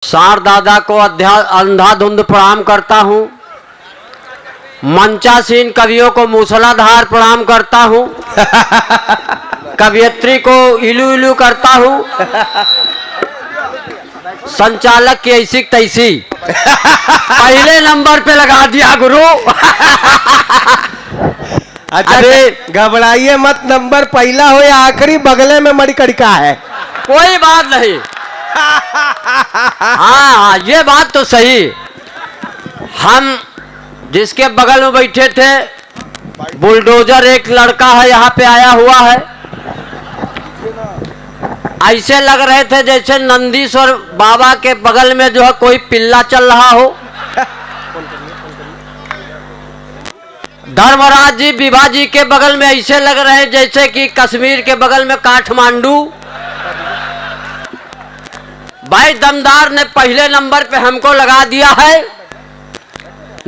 सार दादा को अंधाधुंध प्रणाम करता हूँ। मंचासीन कवियों को मूसलाधार प्रणाम करता हूँ। कवियत्री को इलू इलू करता हूँ। संचालक की ऐसी तैसी पहले नंबर पे लगा दिया गुरु। अच्छा घबराइए मत, नंबर पहला हो या आखिरी, बगले में मणिकर्णिका है। कोई बात नहीं। हाँ ये बात तो सही। हम जिसके बगल में बैठे थे, बुलडोजर एक लड़का है यहाँ पे आया हुआ है। ऐसे लग रहे थे जैसे नंदीश्वर बाबा के बगल में जो है कोई पिल्ला चल रहा हो। धर्मराज जी विभा जी के बगल में ऐसे लग रहे हैं जैसे कि कश्मीर के बगल में काठमांडू। भाई दमदार ने पहले नंबर पे हमको लगा दिया है।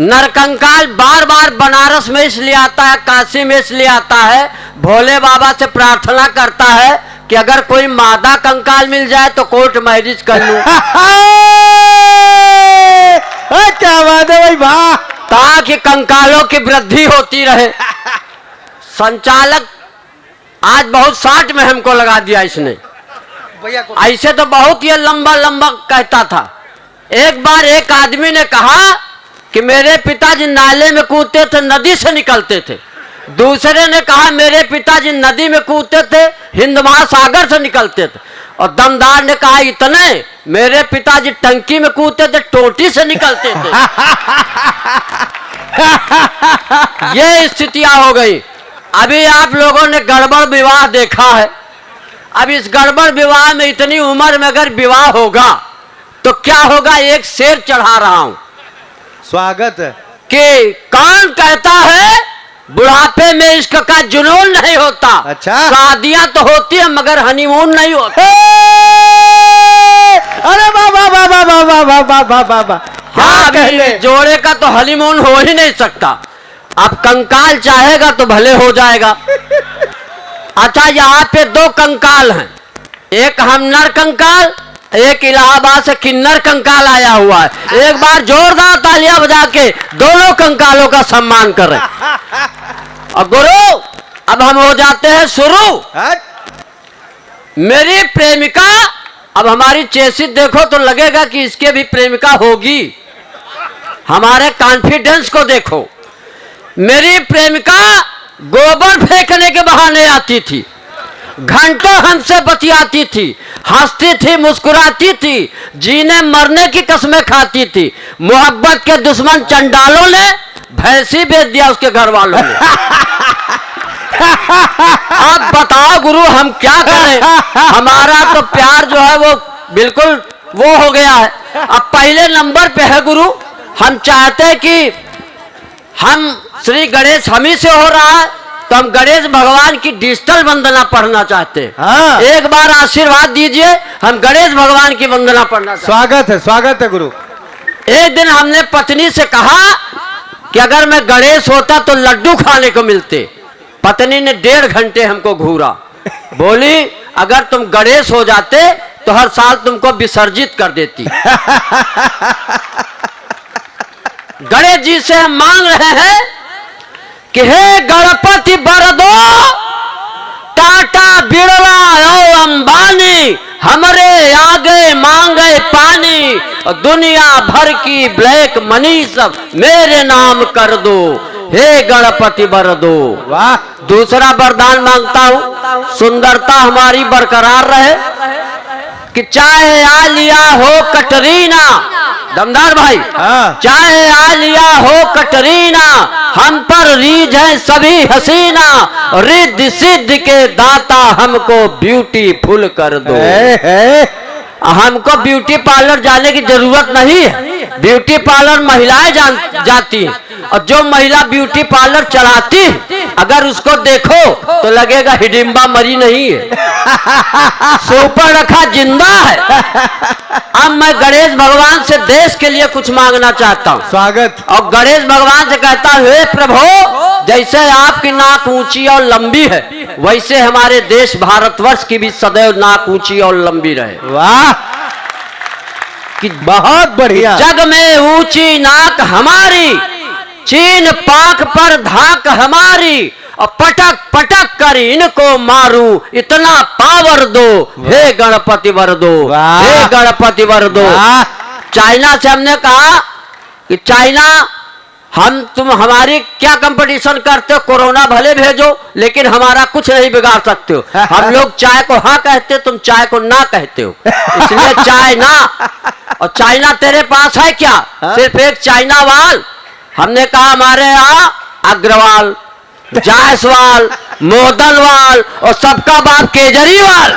नरकंकाल बार बार बनारस में इसलिए आता है, काशी में इसलिए आता है, भोले बाबा से प्रार्थना करता है कि अगर कोई मादा कंकाल मिल जाए तो कोर्ट मैरिज कर लूं। क्या बात है भाई, वाह। ताकि कंकालों की वृद्धि होती रहे। संचालक आज बहुत साठ में हमको लगा दिया इसने। ऐसे तो बहुत ये लंबा लंबा कहता था। एक बार एक आदमी ने कहा कि मेरे पिताजी नाले में कूदते थे, नदी से निकलते थे। दूसरे ने कहा मेरे पिताजी नदी में कूदते थे, हिंद महासागर से निकलते थे। और दमदार ने कहा इतने, मेरे पिताजी टंकी में कूदते थे, टोटी से निकलते थे। ये स्थितियां हो गई। अभी आप लोगों ने गड़बड़ विवाह देखा है। अब इस गड़बड़ विवाह में इतनी उम्र में अगर विवाह होगा तो क्या होगा। एक शेर चढ़ा रहा हूं। स्वागत है। कि कौन कहता है बुढ़ापे में इश्क का जुनून नहीं होता। अच्छा, शादियां तो होती है मगर हनीमून नहीं होता। अरे बाबा बाबा बाबा बाबा बाबा, हाँ जोड़े का तो हनीमून हो ही नहीं सकता। अब कंकाल चाहेगा तो भले हो जाएगा। अच्छा यहाँ पे दो कंकाल हैं, एक हमनर कंकाल, एक इलाहाबाद से किन्नर कंकाल आया हुआ है। एक बार जोरदार तालियां बजा के दोनों कंकालों का सम्मान करें। और गुरु अब हम हो जाते हैं शुरू। मेरी प्रेमिका, अब हमारी चेसिस देखो तो लगेगा कि इसके भी प्रेमिका होगी। हमारे कॉन्फिडेंस को देखो। मेरी प्रेमिका गोबर फेंकने के बहाने आती थी, घंटों हमसे बतियाती थी, हंसती थी, मुस्कुराती थी, जीने मरने की कसमें खाती थी। मोहब्बत के दुश्मन चंडालों ने भैंसी बेच दिया उसके घर वालों ने। अब बताओ गुरु हम क्या करें। हमारा तो प्यार जो है वो बिल्कुल वो हो गया है। अब पहले नंबर पे है गुरु। हम चाहते हैं कि हम श्री गणेश हम ही से हो रहा है तो हम गणेश भगवान की डिजिटल वंदना पढ़ना चाहते हैं। हाँ। एक बार आशीर्वाद दीजिए, हम गणेश भगवान की वंदना पढ़ना चाहते हैं। स्वागत है गुरु। एक दिन हमने पत्नी से कहा कि अगर मैं गणेश होता तो लड्डू खाने को मिलते। पत्नी ने 1.5 घंटे हमको घूरा। बोली अगर तुम गणेश हो जाते तो हर साल तुमको विसर्जित कर देती। गणेश जी से हम मांग रहे हैं कि हे गणपति बर दो, टाटा बिड़ला और अंबानी हमरे आगे मांगे पानी, और दुनिया भर की ब्लैक मनी सब मेरे नाम कर दो। हे गणपति बर दो। वाह। दूसरा वरदान मांगता हूं, सुंदरता हमारी बरकरार रहे। कि चाहे आलिया हो कटरीना, दमदार भाई, चाहे आलिया हो कटरीना, हम पर रीझ है सभी हसीना, रिद्ध सिद्ध के दाता हमको ब्यूटीफुल कर दो। हमको ब्यूटी पार्लर जाने की जरूरत नहीं है। ब्यूटी पार्लर महिलाएं जाती हैं, और जो महिला ब्यूटी पार्लर चलाती अगर उसको देखो तो लगेगा हिडिंबा मरी नहीं है, सुपर रखा जिंदा है। अब मैं गणेश भगवान से देश के लिए कुछ मांगना चाहता हूँ। स्वागत। और गणेश भगवान से कहता हूँ हे प्रभु, जैसे आपकी नाक ऊंची और लंबी है वैसे हमारे देश भारतवर्ष की भी सदैव नाक ऊंची और लंबी रहे। वाह। कि बहुत बढ़िया। जग में ऊंची नाक हमारी, चीन पाक पर धाक हमारी, और पटक पटक कर इनको मारूं, इतना पावर दो हे गणपति वर दो, वाह। हे गणपति वर दो। वाह। चाइना से हमने कहा कि चाइना, तुम हमारी क्या कंपटीशन करते हो, कोरोना भले भेजो लेकिन हमारा कुछ नहीं बिगाड़ सकते हो। हम लोग चाय को हाँ कहते हो, तुम चाय को ना कहते हो, इसलिए चाय ना। और चाइना तेरे पास है क्या? सिर्फ एक चाइना वाल। हमने कहा हमारे यहाँ अग्रवाल, जायसवाल, मोदनवाल और सबका बाप केजरीवाल।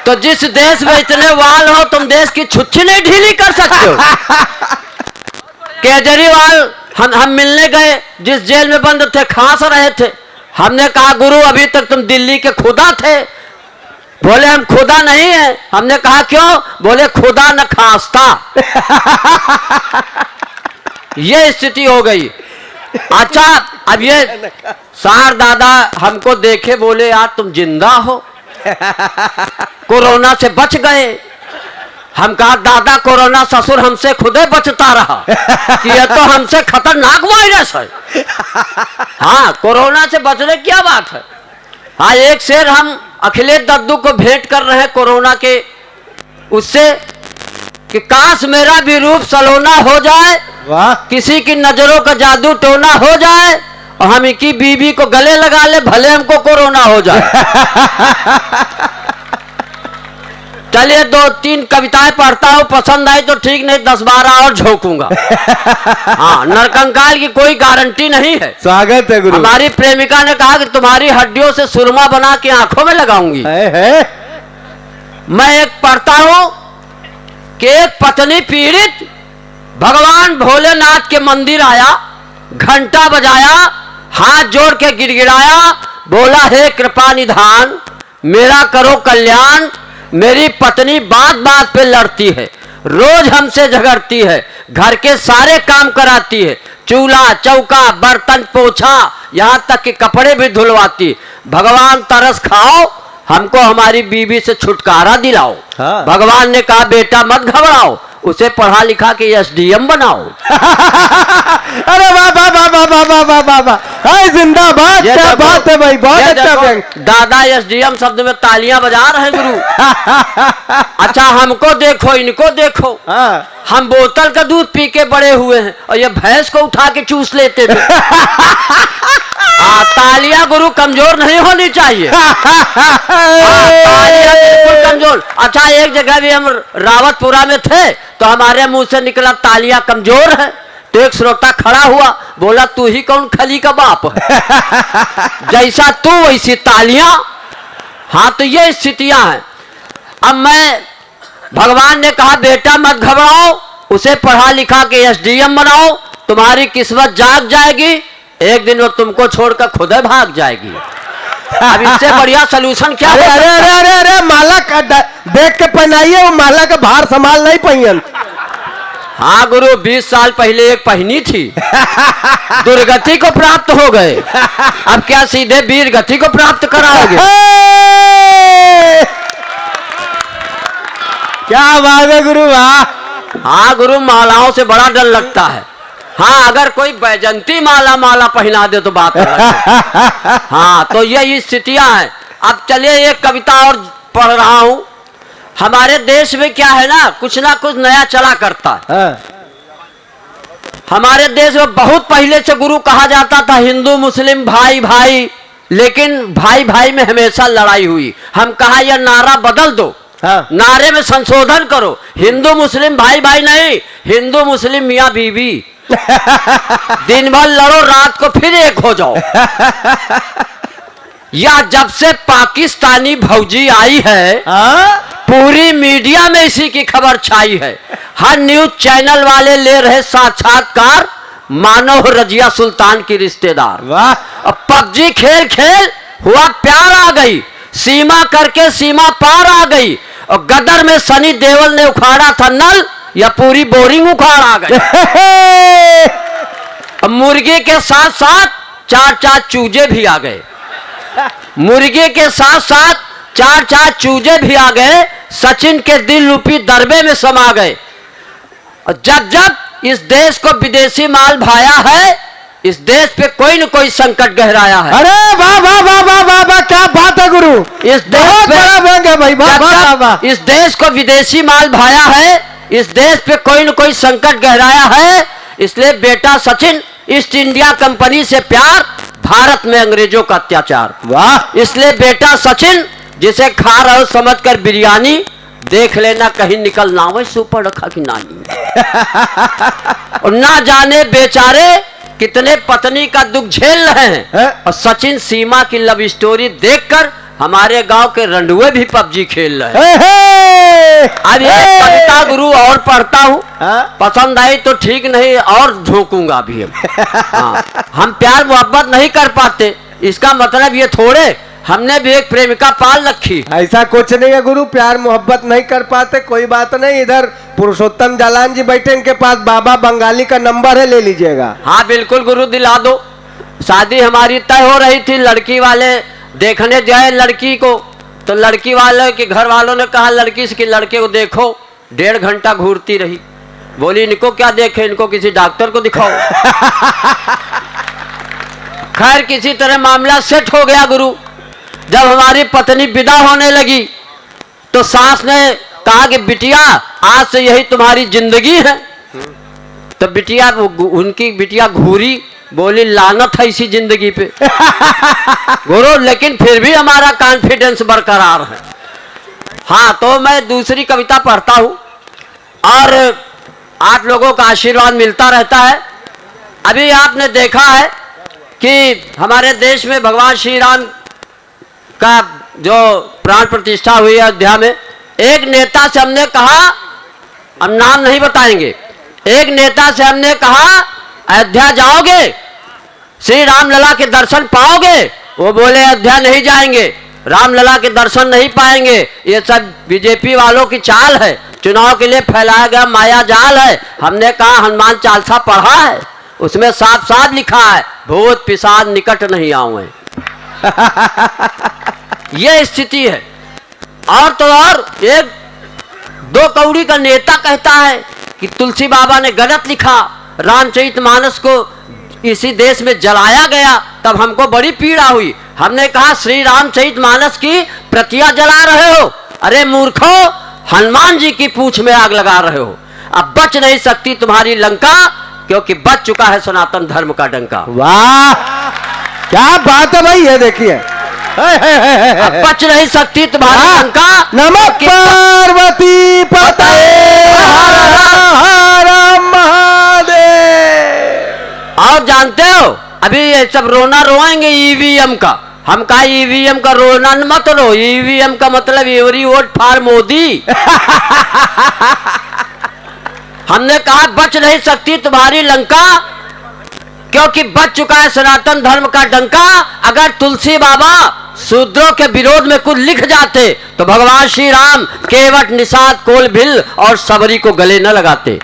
तो जिस देश में इतने वाल हो, तुम देश की छुच्छी नहीं ढीली कर सकते हो। केजरीवाल हम मिलने गए, जिस जेल में बंद थे, खांस रहे थे। हमने कहा गुरु अभी तक तुम दिल्ली के खुदा थे। बोले हम खुदा नहीं है। हमने कहा क्यों? बोले खुदा न खांसता। ये स्थिति हो गई। अच्छा, अब ये सार दादा हमको देखे, बोले यार तुम जिंदा हो, कोरोना से बच गए। हम कहा दादा कोरोना ससुर हमसे खुदे बचता रहा कि यह तो हमसे खतरनाक वायरस है। हाँ, कोरोना से बचने क्या बात है। हाँ, एक शेर हम अखिलेश दद्दू को भेंट कर रहे हैं कोरोना के उससे कि काश मेरा भी रूप सलोना हो जाए, वाह। किसी की नजरों का जादू टोना हो जाए, और हम इनकी बीवी को गले लगा ले, भले हमको कोरोना हो जाए। चलिए 2-3 कविताएं पढ़ता हूं, पसंद आई तो ठीक, नहीं 10-12 और झोंकूंगा। हाँ, नरकंकाल की कोई गारंटी नहीं है। स्वागत है गुरु। हमारी प्रेमिका ने कहा कि तुम्हारी हड्डियों से सुरमा बना के आंखों में लगाऊंगी। है। मैं एक पढ़ता हूं कि एक पत्नी पीड़ित भगवान भोलेनाथ के मंदिर आया, घंटा बजाया, हाथ जोड़ के गिड़गिड़ाया, बोला हे कृपा निधान मेरा करो कल्याण। मेरी पत्नी बात बात पे लड़ती है, रोज हमसे झगड़ती है, घर के सारे काम कराती है, चूल्हा चौका बर्तन पोछा, यहाँ तक कि कपड़े भी धुलवाती। भगवान तरस खाओ, हमको हमारी बीवी से छुटकारा दिलाओ। हाँ। भगवान ने कहा बेटा मत घबराओ, उसे पढ़ा लिखा के एसडीएम बनाओ। अरे वाह वाह वाह वाह वाह वाह वाह वाह वाह, हाय जिंदाबाद। क्या बात है भाई, बहुत अच्छा व्यंग। दादा एसडीएम शब्द में तालियां बजा रहे हैं गुरु। अच्छा, हमको देखो इनको देखो। हाँ। हम बोतल का दूध पी के बड़े हुए हैं और ये भैंस को उठा के चूस लेते थे। तालियां गुरु कमजोर नहीं होनी चाहिए। तालियां बिल्कुल कमजोर। अच्छा, एक जगह भी हम रावतपुरा में थे तो हमारे मुंह से निकला तालियां कमजोर है। तो एक श्रोता खड़ा हुआ, बोला तू ही कौन खली का बाप है, जैसा तू वैसी तालियां। हाँ, तो ये स्थितियां हैं। अब मैं, भगवान ने कहा बेटा मत घबराओ, उसे पढ़ा लिखा के एसडीएम बनाओ, तुम्हारी किस्मत जाग जाएगी, एक दिन वो तुमको छोड़कर खुद भाग जाएगी। अब इससे बढ़िया सलूशन क्या? अरे अरे अरे अरे अरे, माला का देख के पहनाइए, वो माला का भार संभाल नहीं पहियन। हाँ गुरु, 20 साल पहले एक पहनी थी, दुर्गति को प्राप्त हो गए, अब क्या सीधे वीर गति को प्राप्त कराओगे? क्या बात है गुरु, वाह। हाँ गुरु, मालाओं से बड़ा डर लगता है। हाँ, अगर कोई बैजंती माला पहना दे तो बात अलग है। हाँ, तो ये स्थितियां हैं। अब चलिए एक कविता और पढ़ रहा हूं। हमारे देश में क्या है ना कुछ नया चला करता है। हाँ। हमारे देश में बहुत पहले से गुरु कहा जाता था हिंदू मुस्लिम भाई भाई, लेकिन भाई भाई में हमेशा लड़ाई हुई। हम कहा यह नारा बदल दो। हाँ। नारे में संशोधन करो, हिंदू मुस्लिम भाई भाई नहीं, हिंदू मुस्लिम मियाँ बीवी। दिन भर लड़ो, रात को फिर एक हो जाओ। या जब से पाकिस्तानी भौजी आई है, पूरी मीडिया में इसी की खबर छाई है। हर न्यूज चैनल वाले ले रहे साक्षात्कार, मानो रजिया सुल्तान की रिश्तेदार। वाह। अब पबजी खेल खेल हुआ प्यार आ गई, सीमा करके सीमा पार आ गई, और गदर में सनी देओल ने उखाड़ा था नल, या पूरी बोरिंग उखाड़ आ गई। अब मुर्गे के साथ साथ 4 चूजे भी आ गए। मुर्गे के साथ साथ चार चार चूजे भी आ गए, सचिन के दिल रूपी दरबे में समा गए। और जब जब इस देश को विदेशी माल भाया है, इस देश पे कोई न कोई संकट गहराया है। अरे वाह वाह वाह वाह वाह वाह, क्या बात है गुरु, इस देश बहुत पे बड़ा व्यंग है भाई, वाह वाह वाह वाह। इस देश को विदेशी माल भाया है, इस देश पे कोई न कोई संकट गहराया है। इसलिए बेटा सचिन, ईस्ट इंडिया कंपनी से प्यार, भारत में अंग्रेजों का अत्याचार। वाह, इसलिए बेटा सचिन, जिसे खा रहे हो समझकर बिरयानी, देख लेना कहीं निकल ना हो सुपर रखा कि नानी। और ना जाने बेचारे कितने पत्नी का दुख झेल रहे हैं। और सचिन सीमा की लव स्टोरी देखकर हमारे गांव के रंडुए भी पबजी खेल रहे हैं। अब ये कविता गुरु और पढ़ता हूँ, पसंद आई तो ठीक, नहीं और झोंकूंगा भी। हाँ, हम प्यार मोहब्बत नहीं कर पाते, इसका मतलब ये थोड़े हमने भी एक प्रेमिका पाल रखी। ऐसा कुछ नहीं है गुरु, प्यार मोहब्बत नहीं कर पाते कोई बात नहीं। इधर पुरुषोत्तम जालान जी बैठे, इनके पास बाबा बंगाली का नंबर है, ले लीजिएगा। हाँ बिल्कुल गुरु, दिला दो। शादी हमारी तय हो रही थी, लड़की वाले देखने जाए लड़की को, तो लड़की वाले के घर वालों ने कहा लड़की से कि लड़के को देखो। 1.5 घंटा घूरती रही, बोली इनको क्या देखे, इनको किसी डॉक्टर को दिखाओ। खैर किसी तरह मामला सेट हो गया गुरु। जब हमारी पत्नी विदा होने लगी तो सास ने कहा कि बिटिया आज से यही तुम्हारी जिंदगी है। तो बिटिया, उनकी बिटिया घूरी, बोली लानत है इसी जिंदगी पे। गुरु लेकिन फिर भी हमारा कॉन्फिडेंस बरकरार है। हाँ, तो मैं दूसरी कविता पढ़ता हूँ और आप लोगों का आशीर्वाद मिलता रहता है। अभी आपने देखा है कि हमारे देश में भगवान श्री राम का जो प्राण प्रतिष्ठा हुई है अयोध्या में, एक नेता से हमने कहा, हम नाम नहीं बताएंगे, एक नेता से हमने कहा अयोध्या जाओगे, श्री रामलला के दर्शन पाओगे? वो बोले अयोध्या नहीं जाएंगे, रामलला के दर्शन नहीं पाएंगे। ये सब बीजेपी वालों की चाल है, चुनाव के लिए फैलाया गया माया जाल है। हमने कहा हनुमान चालीसा पढ़ा है, उसमें साफ साफ लिखा है भूत पिशाच निकट नहीं आऊं। यह स्थिति है। और तो और एक 2 कौड़ी का नेता कहता है कि तुलसी बाबा ने गलत लिखा, रामचरितमानस को इसी देश में जलाया गया। तब हमको बड़ी पीड़ा हुई। हमने कहा श्री रामचरितमानस की प्रतियां जला रहे हो, अरे मूर्खो, हनुमान जी की पूंछ में आग लगा रहे हो। अब बच नहीं सकती तुम्हारी लंका, क्योंकि बच चुका है सनातन धर्म का डंका। वाह, क्या बात है भाई, ये देखिए। अब बच नहीं सकती तुम्हारी लंका। नमः पार्वती पते हर महादेव। और जानते हो अभी ये सब रोना रोएंगे ईवीएम का। हम कहा ईवीएम का रोना मत रो, ईवीएम का मतलब एवरी वोट फॉर मोदी। हमने कहा बच नहीं सकती तुम्हारी लंका, क्योंकि बच चुका है सनातन धर्म का डंका। अगर तुलसी बाबा शूद्रों के विरोध में कुछ लिख जाते तो भगवान श्री राम केवट निषाद कोल भिल और सबरी को गले न लगाते।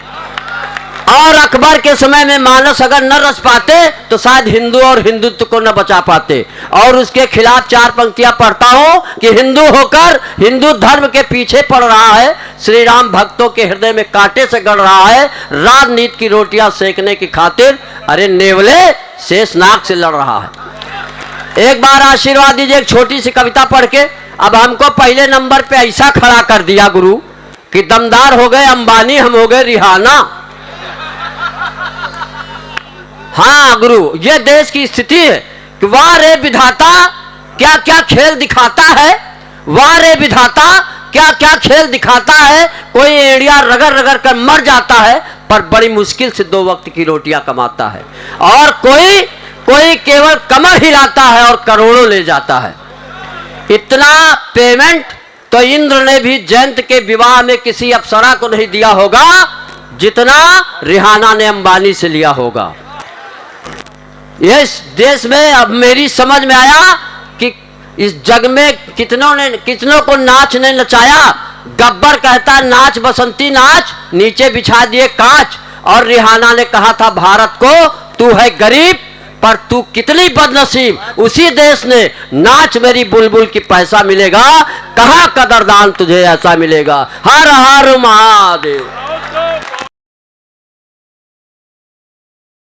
और अकबर के समय में मानस अगर न रच पाते तो शायद हिंदू और हिंदुत्व को न बचा पाते। और उसके खिलाफ 4 पंक्तियां पढ़ता हूं कि हिंदू होकर हिंदू धर्म के पीछे पड़ रहा है, श्री राम भक्तों के हृदय में कांटे से गड़ रहा है, राजनीति की रोटियां सेकने की खातिर अरे नेवले शेषनाग से लड़ रहा है। एक बार आशीर्वाद दीजिए एक छोटी सी कविता पढ़ के। अब हमको पहले नंबर पे ऐसा खड़ा कर दिया गुरु कि दमदार हो गए अंबानी, हम हो गए रिहाना। हाँ गुरु, ये देश की स्थिति है कि वाह रे विधाता क्या क्या खेल दिखाता है, वाह रे विधाता क्या क्या खेल दिखाता है। कोई एड़िया रगड़ रगड़ कर मर जाता है, पर बड़ी मुश्किल से 2 वक्त की रोटियां कमाता है। और कोई केवल कमर हिलाता है और करोड़ों ले जाता है। इतना पेमेंट तो इंद्र ने भी जयंत के विवाह में किसी अप्सरा को नहीं दिया होगा जितना रिहाना ने अंबानी से लिया होगा। इस देश में अब मेरी समझ में आया कि इस जग में कितनों को नाच ने नचाया। गब्बर कहता नाच बसंती नाच, नीचे बिछा दिए कांच। और रिहाना ने कहा था भारत को तू है गरीब, पर तू कितनी बदनसीब, उसी देश ने नाच मेरी बुलबुल की पैसा मिलेगा, कहाँ कदरदान तुझे ऐसा मिलेगा। हर हर महादेव।